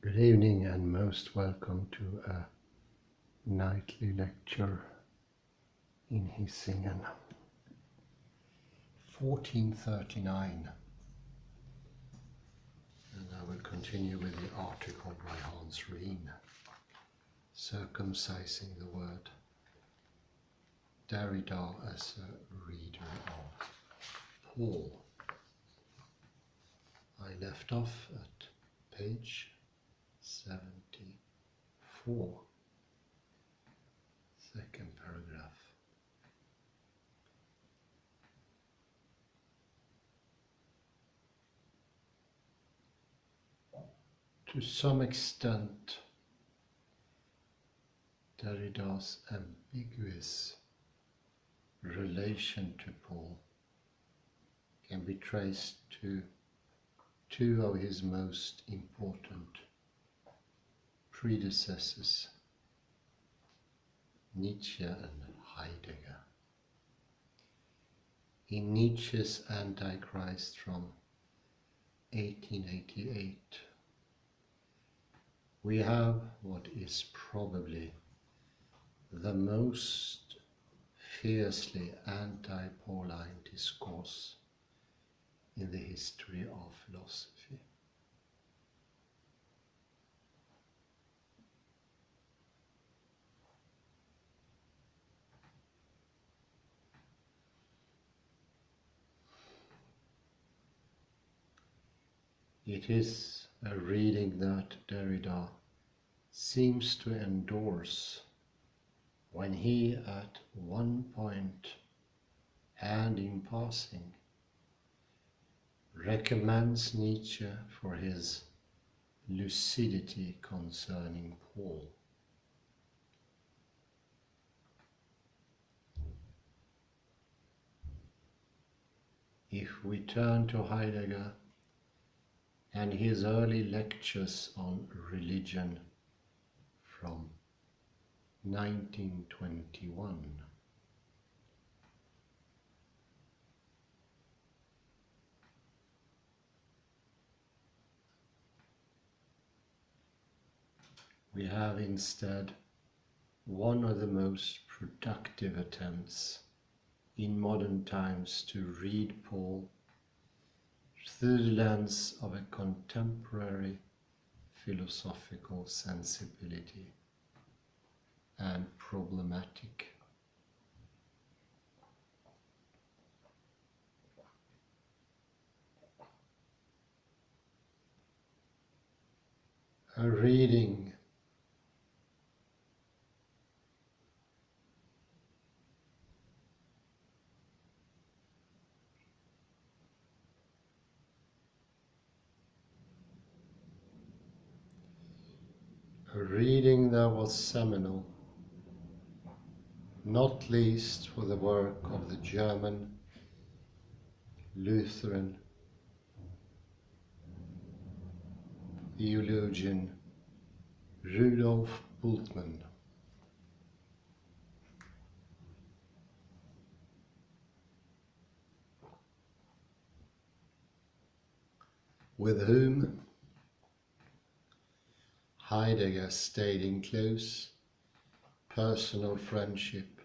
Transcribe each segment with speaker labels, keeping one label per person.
Speaker 1: Good evening and most welcome to a nightly lecture in Hisingen. 1439, and I will continue with the article by Hans Rehn, circumcising the word. Derrida as a reader of Paul. I left off at page 74, second paragraph. To some extent, Derrida's ambiguous relation to Paul can be traced to two of his most important predecessors, Nietzsche and Heidegger. In Nietzsche's Antichrist from 1888, we have what is probably the most fiercely anti-Pauline discourse in the history of philosophy. It is a reading that Derrida seems to endorse when he, at one point and in passing, recommends Nietzsche for his lucidity concerning Paul. If we turn to Heidegger and his early lectures on religion from 1921, we have instead one of the most productive attempts in modern times to read Paul through the lens of a contemporary philosophical sensibility and problematic. A reading that was seminal, not least for the work of the German Lutheran theologian Rudolf Bultmann, with whom Heidegger stayed in close personal friendship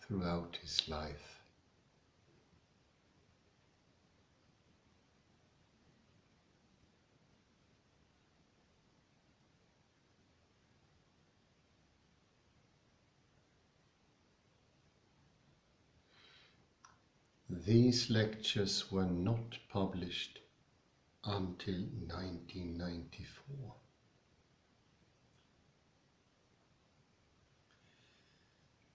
Speaker 1: throughout his life. These lectures were not published until 1994.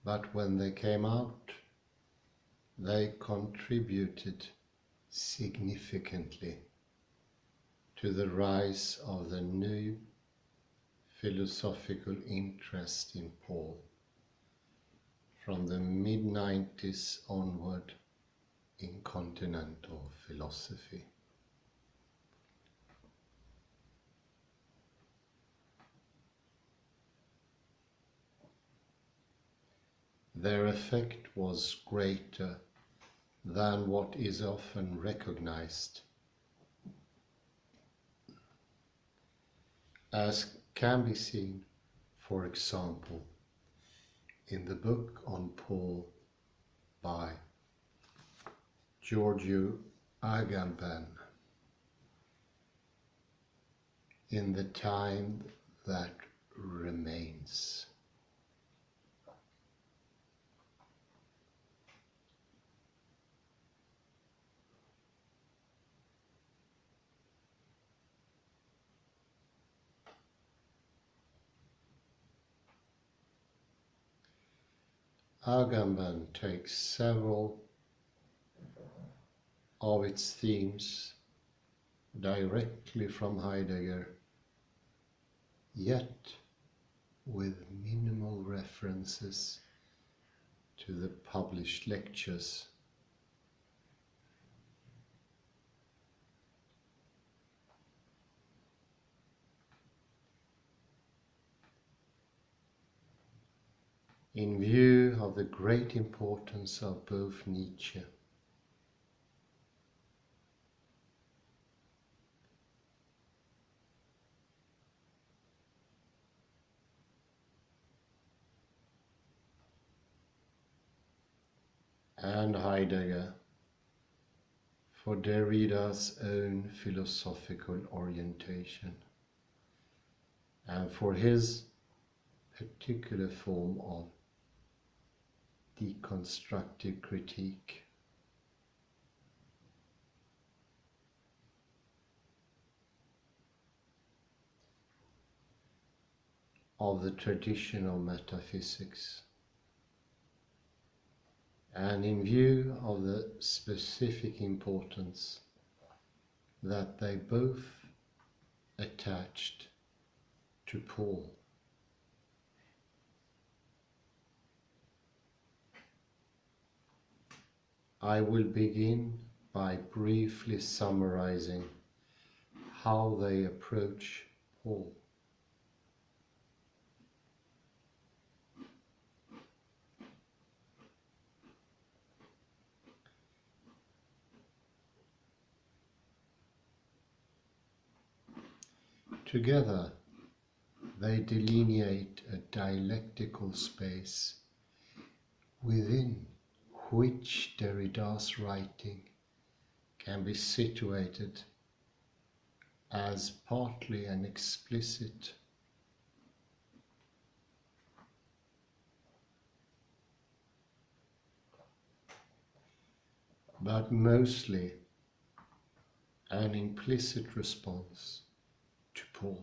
Speaker 1: But when they came out, they contributed significantly to the rise of the new philosophical interest in Paul from the mid-90s onward in continental philosophy. Their effect was greater than what is often recognized as can be seen, for example, in the book on Paul by Giorgio Agamben, In the Time That Remains. Agamben takes several of its themes directly from Heidegger, yet with minimal references to the published lectures. In view of the great importance of both Nietzsche and Heidegger for Derrida's own philosophical orientation, and for his particular form of deconstructive critique. Of the traditional metaphysics, and in view of the specific importance that they both attached to Paul. I will begin by briefly summarizing how they approach Paul. Together, they delineate a dialectical space within which Derrida's writing can be situated as partly an explicit but mostly an implicit response to Paul.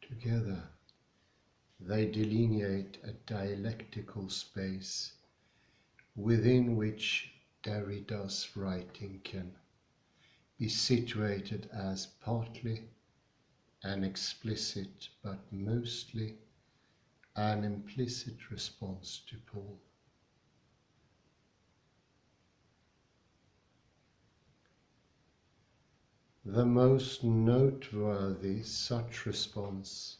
Speaker 1: Together, they delineate a dialectical space within which Derrida's writing can be situated as partly an explicit but mostly an implicit response to Paul. The most noteworthy such response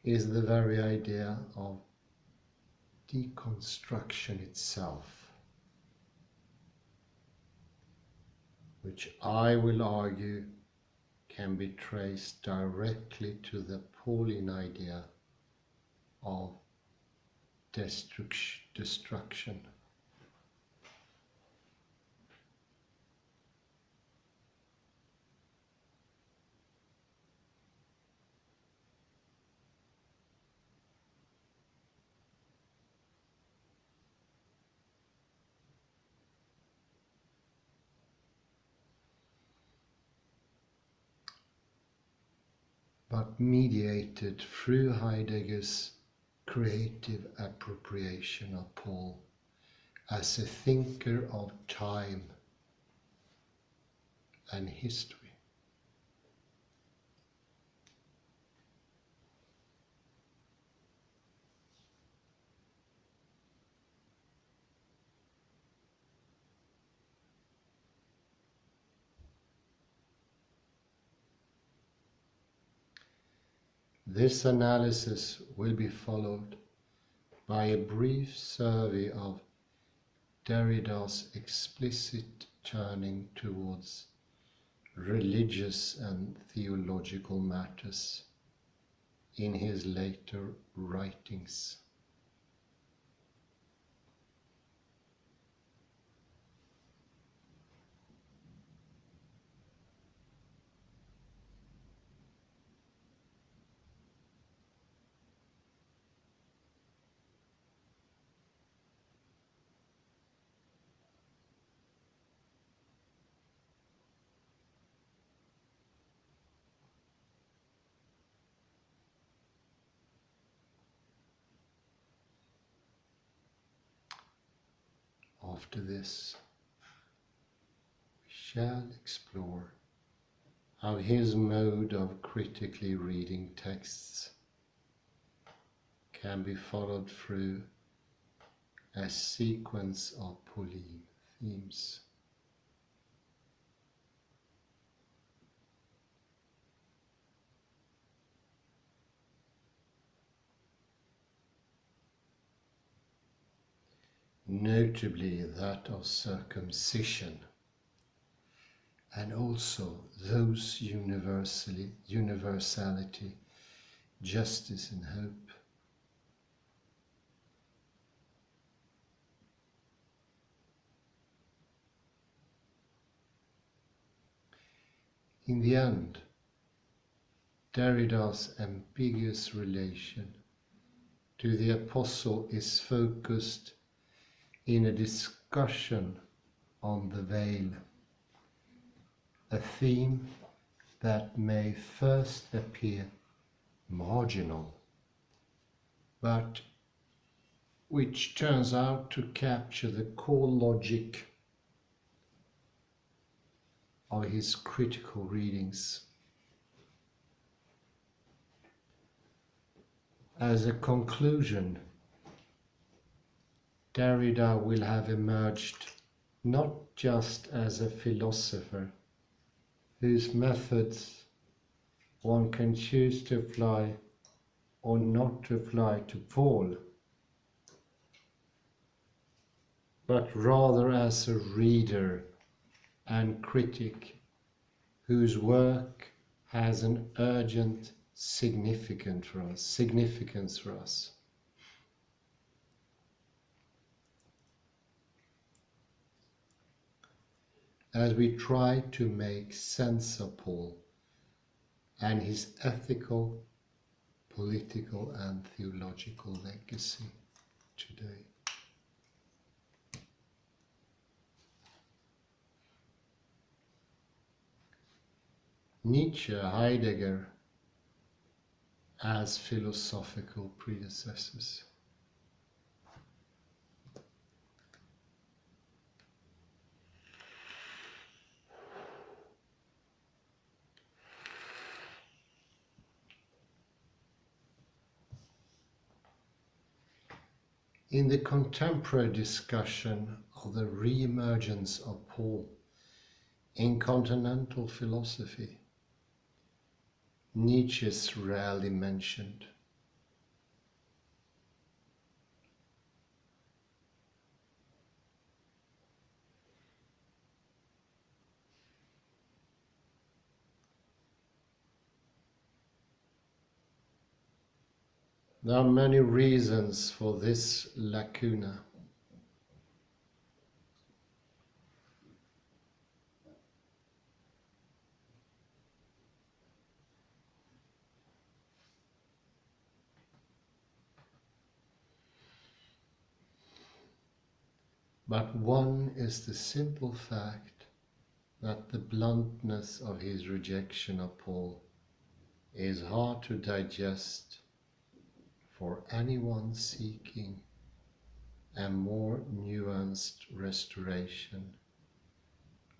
Speaker 1: is the very idea of deconstruction itself, which I will argue can be traced directly to the Pauline idea of destruction. But mediated through Heidegger's creative appropriation of Paul as a thinker of time and history. This analysis will be followed by a brief survey of Derrida's explicit turning towards religious and theological matters in his later writings. After this, we shall explore how his mode of critically reading texts can be followed through a sequence of Pauline themes. Notably that of circumcision, and also those universality, justice and hope. In the end, Derrida's ambiguous relation to the Apostle is focused in a discussion on the veil, a theme that may first appear marginal, but which turns out to capture the core logic of his critical readings. As a conclusion, Derrida will have emerged not just as a philosopher whose methods one can choose to apply or not to apply to Paul, but rather as a reader and critic whose work has an urgent significance for us. As we try to make sense of Paul and his ethical, political and theological legacy today. Nietzsche, Heidegger as philosophical predecessors. In the contemporary discussion of the re-emergence of Paul in continental philosophy, Nietzsche is rarely mentioned. There are many reasons for this lacuna. But one is the simple fact that the bluntness of his rejection of Paul is hard to digest for anyone seeking a more nuanced restoration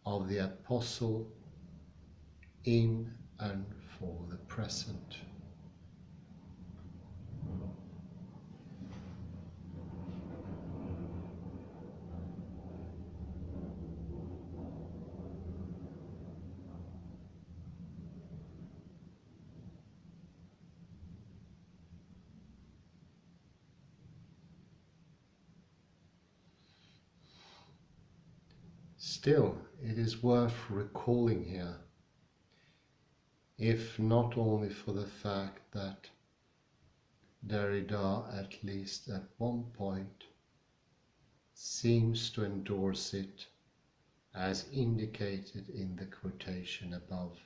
Speaker 1: of the Apostle in and for the present. Still, it is worth recalling here, if not only for the fact that Derrida, at least at one point, seems to endorse it as indicated in the quotation above.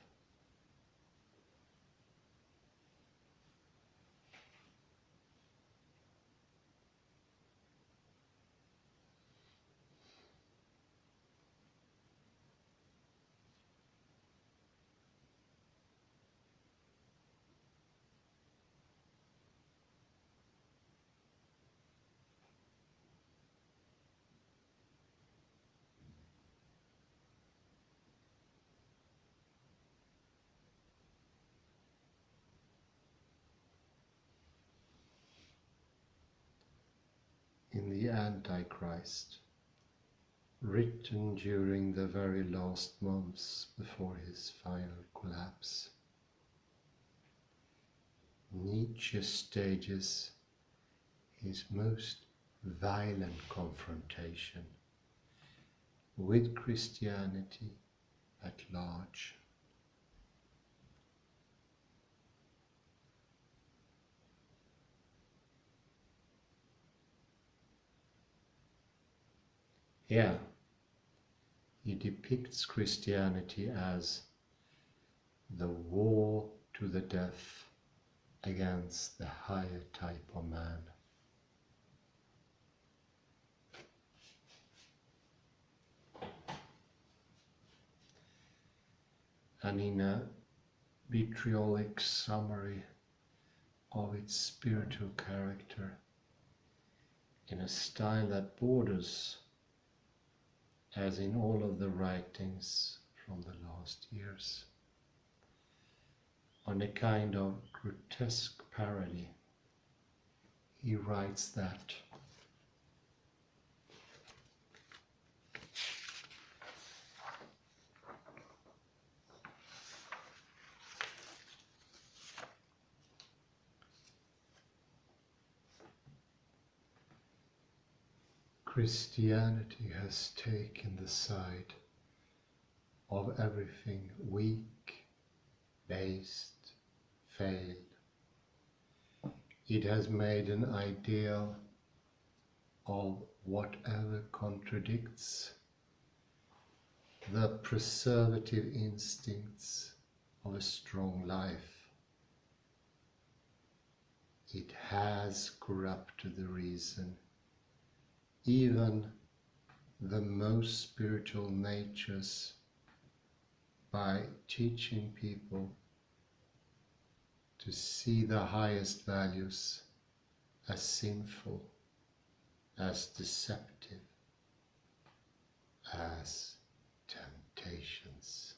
Speaker 1: In the Antichrist, written during the very last months before his final collapse, Nietzsche stages his most violent confrontation with Christianity at large. Here, he depicts Christianity as the war to the death against the higher type of man. And in a vitriolic summary of its spiritual character, in a style that borders, as in all of the writings from the last years, on a kind of grotesque parody, he writes that Christianity has taken the side of everything weak, based, failed. It has made an ideal of whatever contradicts the preservative instincts of a strong life. It has corrupted the reason. Even the most spiritual natures, by teaching people to see the highest values as sinful, as deceptive, as temptations.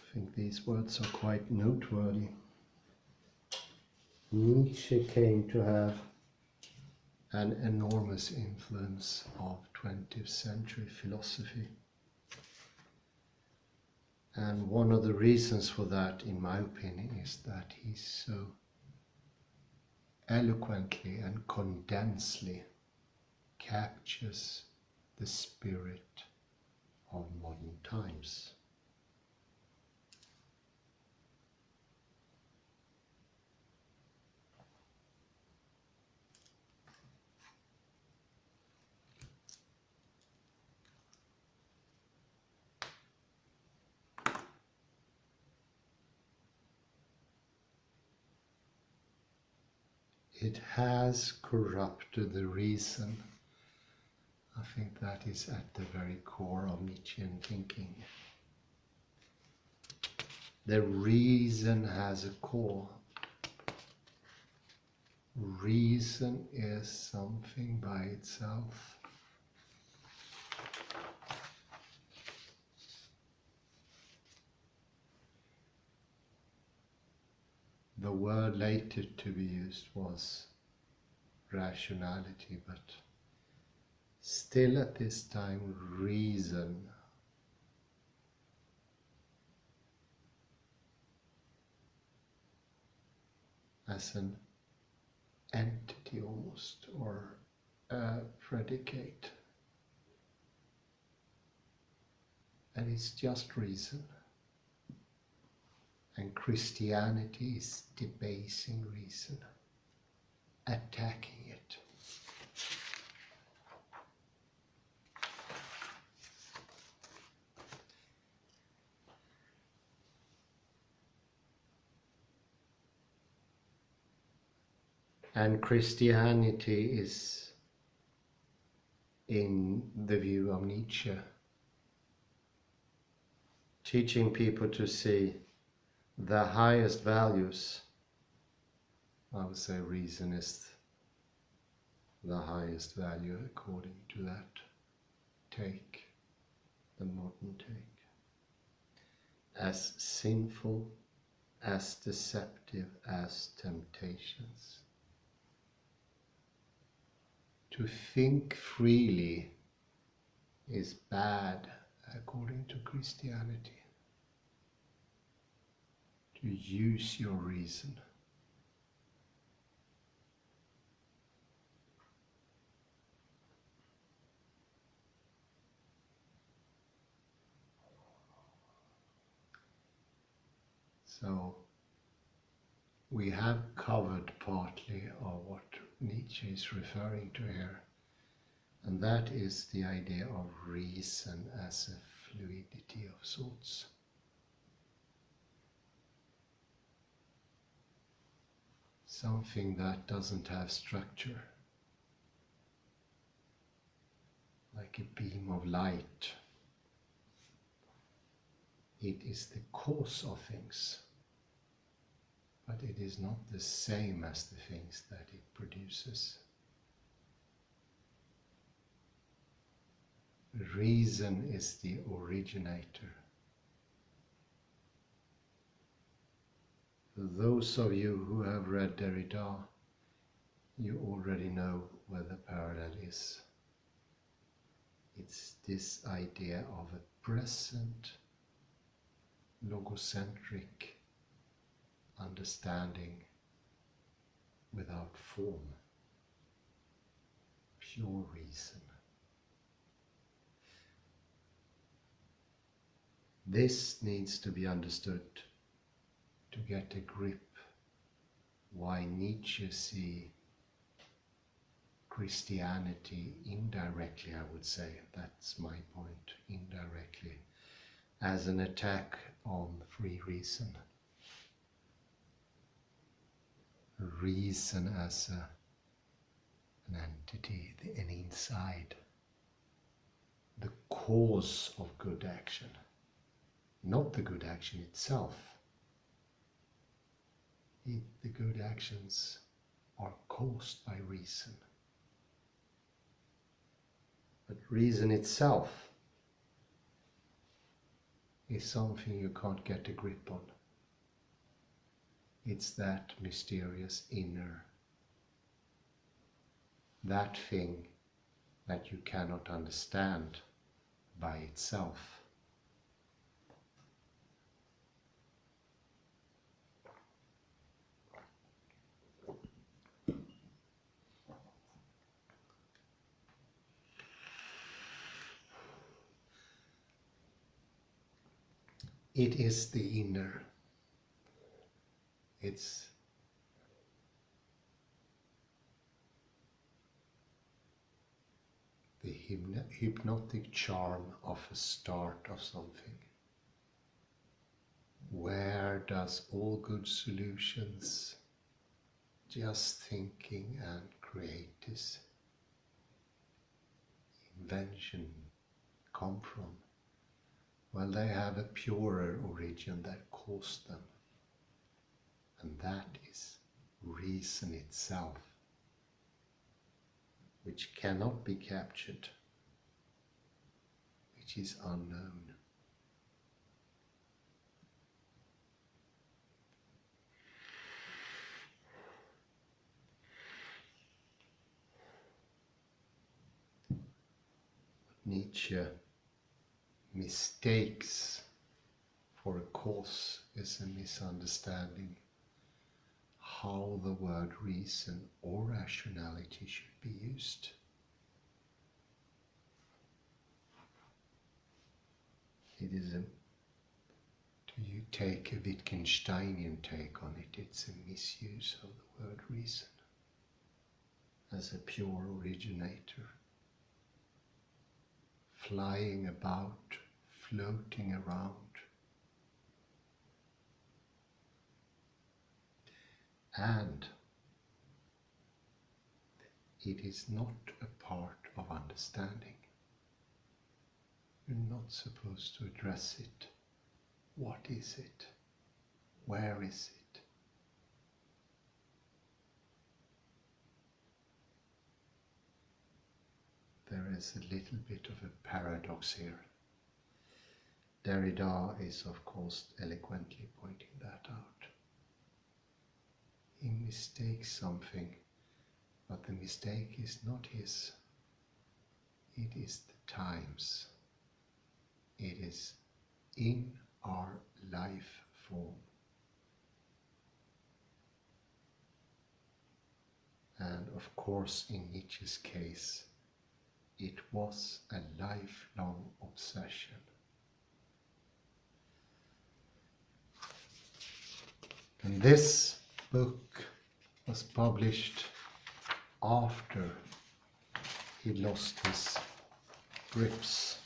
Speaker 1: I think these words are quite noteworthy. Nietzsche came to have an enormous influence of 20th century philosophy. And one of the reasons for that, in my opinion, is that he so eloquently and condensely captures the spirit of modern times. It has corrupted the reason. I think that is at the very core of Nietzschean thinking. The reason has a core. Reason is something by itself. The word later to be used was rationality, but still at this time reason as an entity almost, or a predicate. And it's just reason. And Christianity is debasing reason, attacking it. And Christianity is, in the view of Nietzsche, teaching people to see the highest values. I would say reason is the highest value according to that take, the modern take, as sinful, as deceptive as temptations. To think freely is bad according to Christianity. To use your reason. So we have covered partly of what Nietzsche is referring to here, and that is the idea of reason as a fluidity of sorts. Something that doesn't have structure, like a beam of light. It is the cause of things, but it is not the same as the things that it produces. Reason is the originator. For those of you who have read Derrida, you already know where the parallel is. It's this idea of a present, logocentric understanding without form, pure reason. This needs to be understood to get a grip why Nietzsche sees Christianity indirectly, I would say, that's my point, indirectly, as an attack on free reason. Reason as an entity, an inside, the cause of good action, not the good action itself. The good actions are caused by reason. But reason itself is something you can't get a grip on. It's that mysterious inner, that thing that you cannot understand by itself. It is the inner. It's the hypnotic charm of a start of something. Where does all good solutions, just thinking and creative invention come from? Well, they have a purer origin that caused them. And that is reason itself, which cannot be captured, which is unknown. Nietzsche mistakes for a cause is a misunderstanding how the word reason or rationality should be used. It is a, do you take a Wittgensteinian take on it, it's a misuse of the word reason as a pure originator, flying about, floating around. And it is not a part of understanding. You're not supposed to address it. What is it? Where is it? There is a little bit of a paradox here. Derrida is, of course, eloquently pointing that out. He mistakes something, but the mistake is not his. It is the times. It is in our life form. And of course, in Nietzsche's case, it was a lifelong obsession. And this book was published after he lost his grips.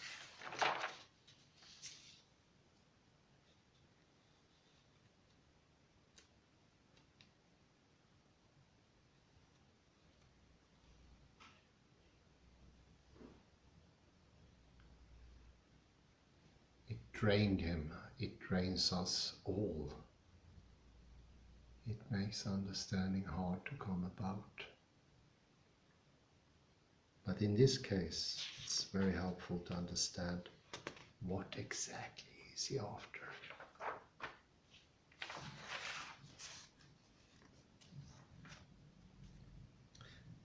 Speaker 1: It drained him, it drains us all. It makes understanding hard to come about. But in this case, it's very helpful to understand what exactly is he after.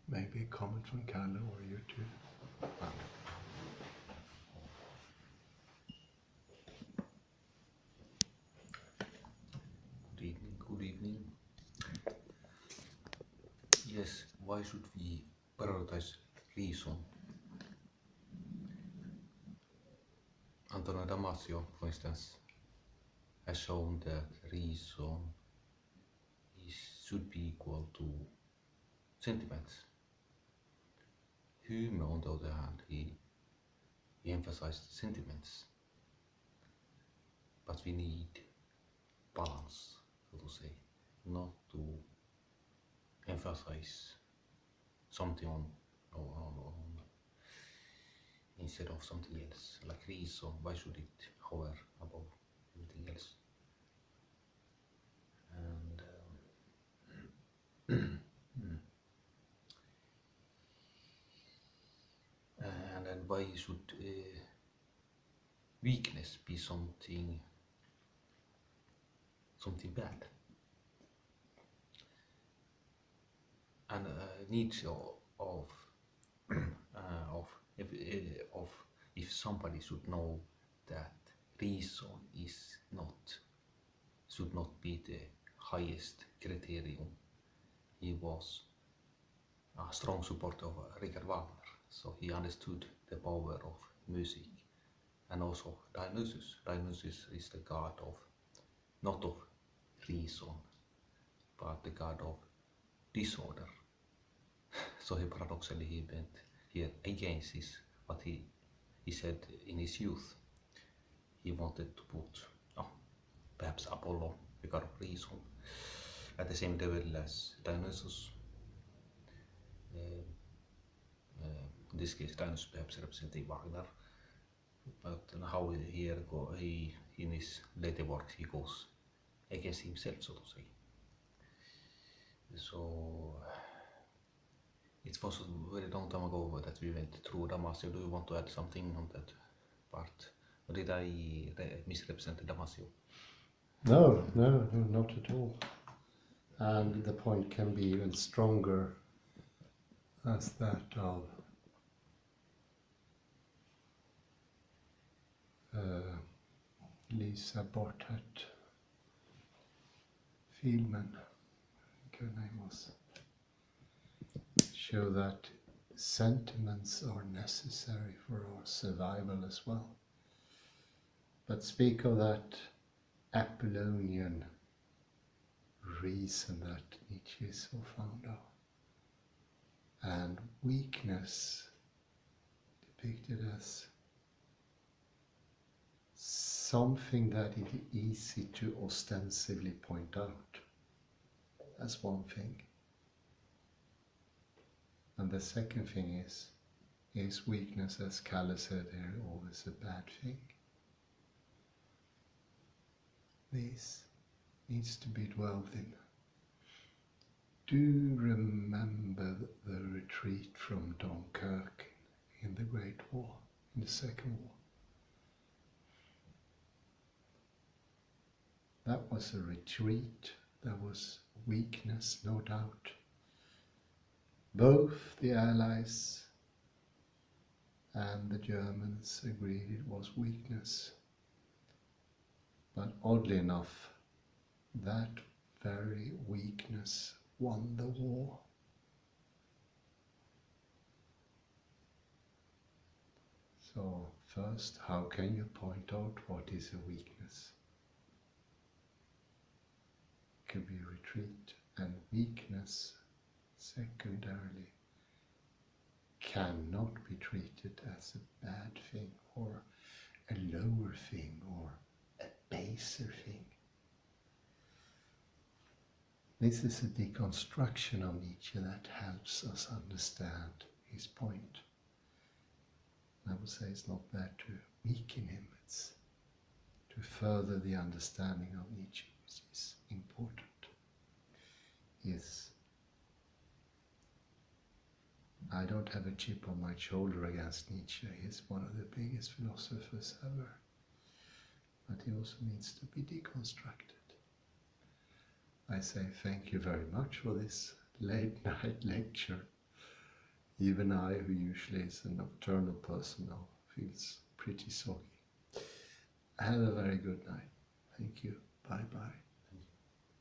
Speaker 1: Maybe a comment from Kalle or you too.
Speaker 2: Good evening. Yes, why should we prioritize reason? Antonio Damasio, for instance, has shown that reason should be equal to sentiments. Hume, on the other hand, he emphasized sentiments, but we need balance, so to say, not to emphasize something on instead of something else, like reason. Why should it hover above everything else? And then why should weakness be something bad? And needs of if somebody should know that reason should not be the highest criterion. He was a strong supporter of Richard Wagner, so he understood the power of music, and also Dionysus. Dionysus is the god of, not of reason, but the god of disorder. So he went here against what he said in his youth. He wanted to put perhaps Apollo, the god of reason, at the same level as Dionysus. In this case, Dionysus perhaps representing Wagner, but how he in his later works he goes against himself, so to say. So it was a very long time ago that we went through Damasio. Do you want to add something on that part? Or did I misrepresent Damasio?
Speaker 1: No, not at all. And the point can be even stronger as that of Lisa Barthet Fielman, Heidegger name was, show that sentiments are necessary for our survival as well. But speak of that Apollonian reason that Nietzsche is so fond of. And weakness depicted as something that is easy to ostensibly point out. That's one thing. And the second thing is weakness, as Kalle said here, always a bad thing? This needs to be dwelled in. Do remember the retreat from Dunkirk in the Great War, in the Second War. That was a retreat, there was weakness, no doubt. Both the Allies and the Germans agreed it was weakness. But oddly enough, that very weakness won the war. So first, how can you point out what is a weakness? It can be retreat, and weakness, secondarily, cannot be treated as a bad thing or a lower thing or a baser thing. This is a deconstruction of Nietzsche that helps us understand his point. I would say it's not there to weaken him, it's to further the understanding of Nietzsche, which is important. I don't have a chip on my shoulder against Nietzsche. He's one of the biggest philosophers ever. But he also needs to be deconstructed. I say thank you very much for this late night lecture. Even I, who usually is a nocturnal person now, feels pretty soggy. Have a very good night. Thank you. Bye bye.